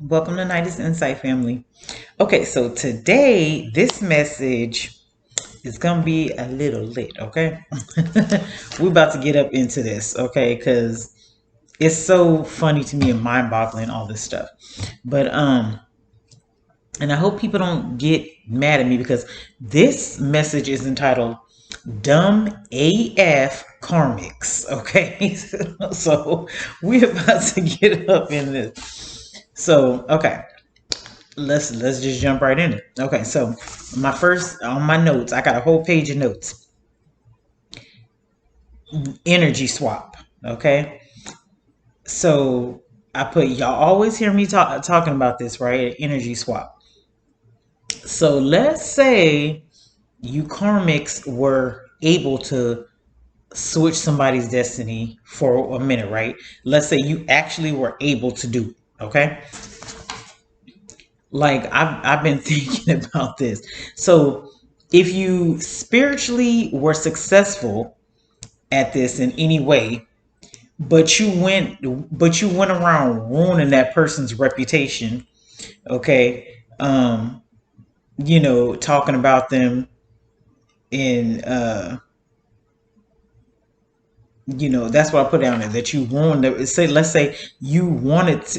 Welcome to Night's Insight family. Okay, so today this message is gonna be a little lit, okay? We're about to get up into this, okay? Because it's so funny to me and mind-boggling all this stuff. But and I hope people don't get mad at me because this message is entitled Dumb AF Karmics, okay? So we're about to get up in this. So, okay. Let's just jump right in it. Okay, so my first on my notes, I got a whole page of notes. Energy swap. Okay, so I put y'all always hear me talking about this, right? Energy swap. So let's say you karmics were able to switch somebody's destiny for a minute, right? Let's say you actually were able to do it, okay? Like I've been thinking about this. So if you spiritually were successful at this in any way, but you went around ruining that person's reputation, okay? Talking about them in that's what I put down there, that you ruined it. Say, let's say you was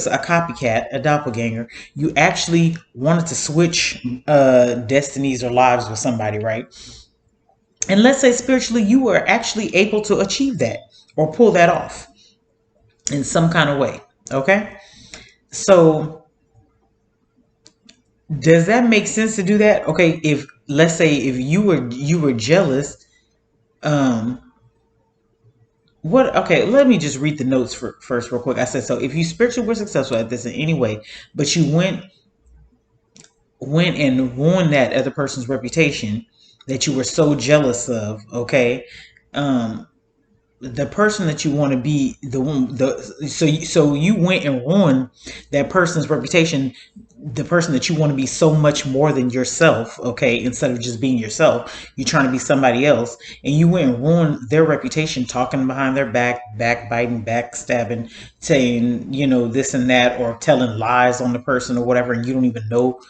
a copycat, a doppelganger. You actually wanted to switch destinies or lives with somebody, right? And let's say spiritually you were actually able to achieve that or pull that off in some kind of way. Okay. So does that make sense to do that? Okay, if let's say if you were jealous, um what okay, let me just read the notes first real quick. I said, so if you spiritually were successful at this in any way, but you went and ruined that other person's reputation that you were so jealous of, okay? um the person that you want to be, the one, so you went and ruined that person's reputation, the person that you want to be so much more than yourself, okay? Instead of just being yourself, you're trying to be somebody else, and you went and ruined their reputation, talking behind their back, backbiting, backstabbing, saying this and that, or telling lies on the person or whatever, and you don't even know.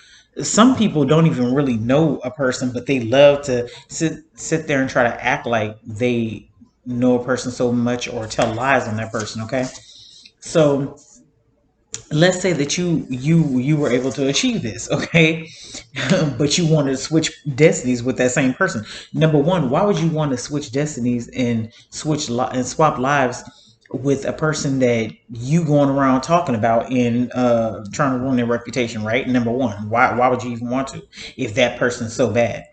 Some people don't even really know a person, but they love to sit there and try to act like they know a person so much or tell lies on that person, okay? So let's say that you were able to achieve this, okay? But you wanted to switch destinies with that same person. Number one, why would you want to switch destinies and swap lives with a person that you going around talking about and trying to ruin their reputation, right? Number one, why would you even want to if that person's so bad?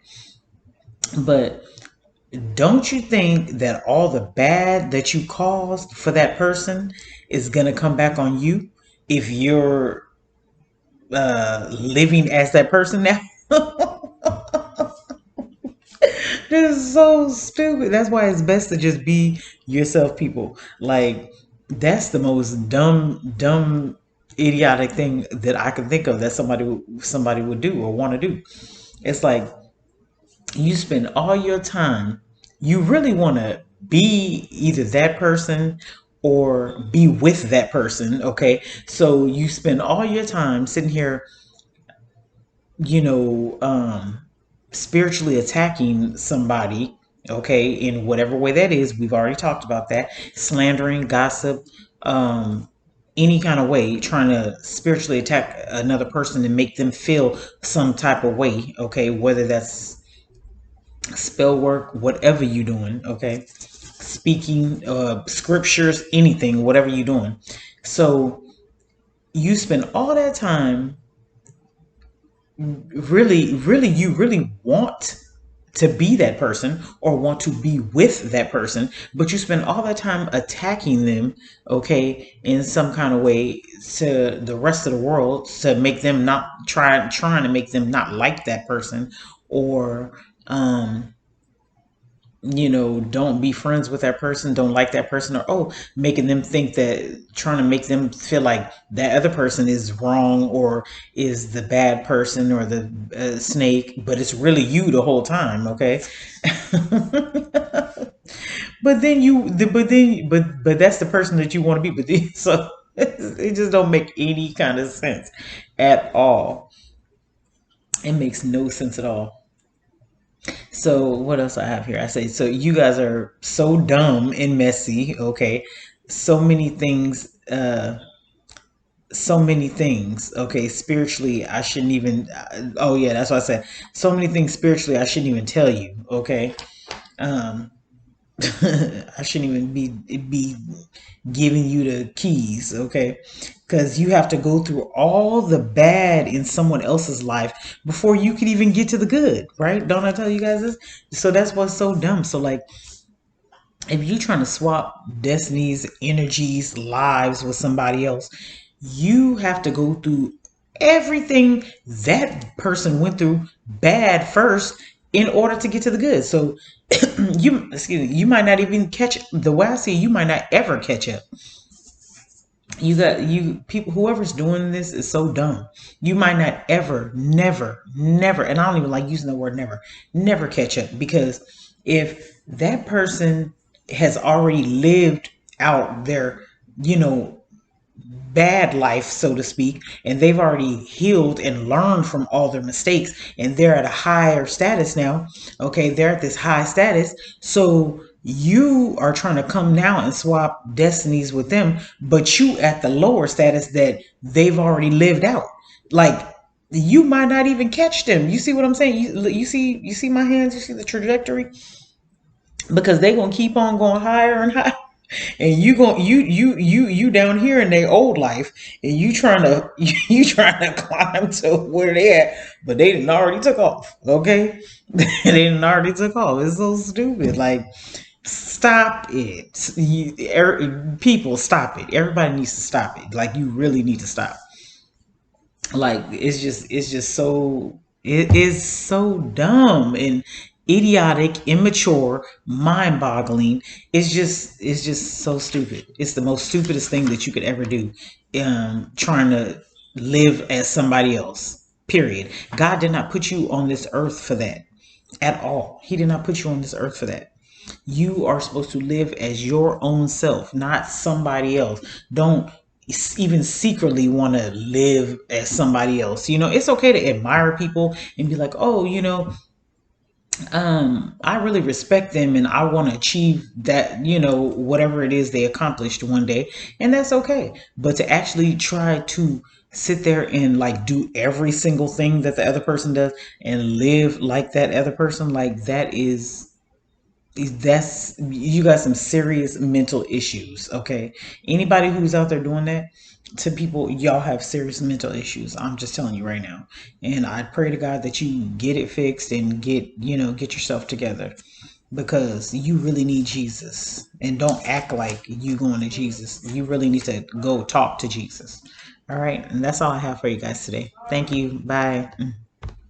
But don't you think that all the bad that you caused for that person is going to come back on you if you're living as that person now? This is so stupid. That's why it's best to just be yourself, people. Like, that's the most dumb, idiotic thing that I can think of that somebody would do or want to do. It's like you spend all your time, you really want to be either that person or be with that person, okay? So you spend all your time sitting here, you know um spiritually attacking somebody, okay, in whatever way that is. We've already talked about that. Slandering, gossip, um any kind of way, trying to spiritually attack another person and make them feel some type of way, okay? Whether that's spell work, whatever you doing, okay? Speaking scriptures, anything, whatever you doing. So you spend all that time, you really want to be that person or want to be with that person, but you spend all that time attacking them, okay, in some kind of way to the rest of the world, to make them not trying to make them not like that person, or don't be friends with that person, don't like that person, or making them think that, trying to make them feel like that other person is wrong or is the bad person or the snake, but it's really you the whole time, okay? But then but that's the person that you want to be, but then, so It just don't make any kind of sense at all. It makes no sense at all. So what else I have here? I say, so you guys are so dumb and messy. Okay, so many things. So many things. Okay, spiritually, I shouldn't even. Oh yeah, that's what I said. So many things spiritually, I shouldn't even tell you. Okay, um, I shouldn't even be giving you the keys. Okay, because you have to go through all the bad in someone else's life before you can even get to the good. Right? Don't I tell you guys this? So that's what's so dumb. So like, if you're trying to swap destinies, energies, lives with somebody else, you have to go through everything that person went through bad first in order to get to the good. So you might not even catch the way I see it, you might not ever catch up. You got you people whoever's doing this is so dumb. You might not ever, never, and I don't even like using the word never catch up, because if that person has already lived out their, you know, bad life, so to speak, and they've already healed and learned from all their mistakes, and they're at a higher status now. Okay, they're at this high status. So you are trying to come now and swap destinies with them, but you at the lower status that they've already lived out. Like, you might not even catch them. You see what I'm saying? You see my hands, you see the trajectory, because they gonna keep on going higher and higher, and you down here in their old life, and you trying to you trying to climb to where they at, but they didn't already took off. Okay, they didn't already took off. It's so stupid. Like, stop it. People, stop it. Everybody needs to stop it. Like, you really need to stop. Like, it's just so, it is so dumb and idiotic, immature, mind-boggling. It's just so stupid. It's the most stupidest thing that you could ever do. Trying to live as somebody else. Period. God did not put you on this earth for that at all. He did not put you on this earth for that. You are supposed to live as your own self, not somebody else. Don't even secretly want to live as somebody else. It's okay to admire people and be like, oh, I really respect them and I want to achieve that, whatever it is they accomplished one day. And that's okay. But to actually try to sit there and like do every single thing that the other person does and live like that other person, like, that's you got some serious mental issues. Okay, anybody who's out there doing that to people, y'all have serious mental issues. I'm just telling you right now, and I pray to God that you get it fixed and get yourself together, because you really need Jesus. And don't act like you going to Jesus. You really need to go talk to Jesus. All right, and that's all I have for you guys today. Thank you. Bye.